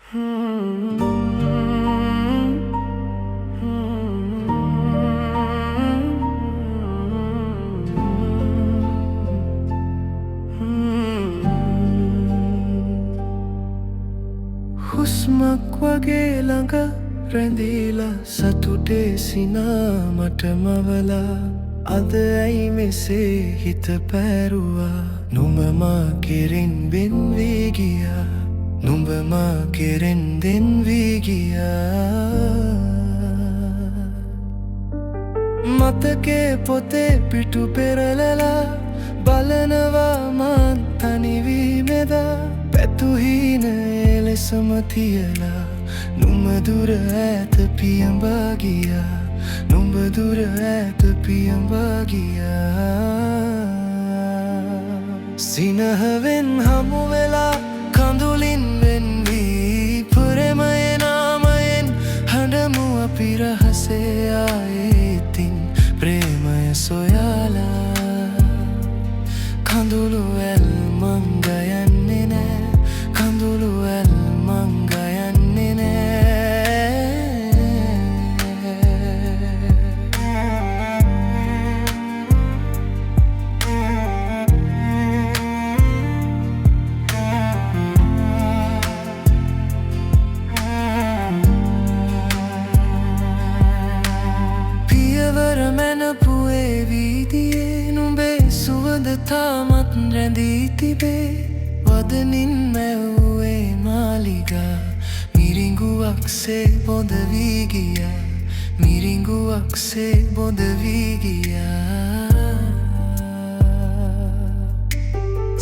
හුස්මක් වගේ ළඟ රැඳීලා සතුටේ සිනා මට මවලා අද ඇයි මෙසේ හිත පැරුවා නුඹ මා කෙරෙන් වෙන් වී ගියා නුඹ මා කෙරෙන් දෙන් වී ගියා මතකේ පොතේ පිටු පෙරලලා බලනවා මං තනි වී මෙදා පැතුහීනේ ලෙසම තියලා නුඹ දුර ඈත පියඹා ගියා නුඹ දුර ඈත පියඹා ගියා සිනහවෙන් හමු වෙලා කඳුලින් වෙන් වී ප්‍රේමයේ නාමයෙන් හඬමු අපි රහසේ ආයේ ඉතින් ප්‍රේමය සොයාලා කඳුළු වැල් මං ගයන්නේ නෑ කඳුළු වැල් මං ගයන්නේ නෑ පියවර මැනපුවේ වීදියේ නුඹේ සුවඳ තාමත් රැඳී තිබේ වදනින් මැව්වේ මාලිගා මිරිඟුවක්සේ බොඳ වී ගියා මිරිඟුවක්සේ බොඳ වී ගියා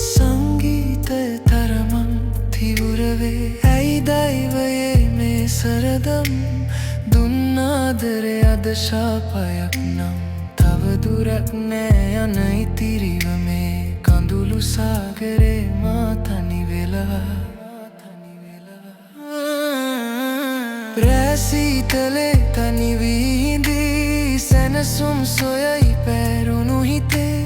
සංගීතය තරමක් තිවුර වේ ඇයි දෛවයේ මේ සරදම් දුන් ආදරේ අද ශාපයක් නම් තව දුරක් නෑ යන ඉතිරිව මේ කඳුළු සාගරේ මා තනි වෙලා රැසීතලේ තනි වී හිඳී සැනසුම් සොයයි පැරුණු හිතේ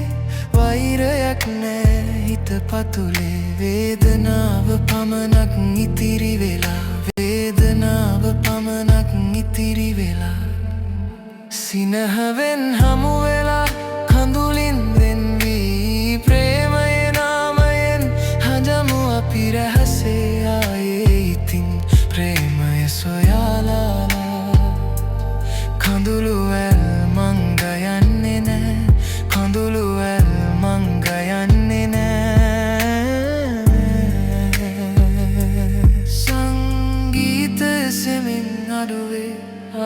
වෛරයක් නෑ හිත පතුලේ වේදනාව පමණක් ඉතිරි වෙලා වේදනාව පමණක් ඉතිරි වෙලා සිනහවෙන් හමු වෙලා කඳුලින් වෙන් වී ප්‍රේමයේ නාමයෙන් හඬමු අපි රහසේ ආයේ ඉතින් ප්‍රේමය සොයාලා කඳුළු වැල් මං ගයන්නේ නෑ කඳුළු වැල් මං ගයන්නේ නෑ සංගීතය සෙමින් අඩුවේ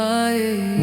ආයේ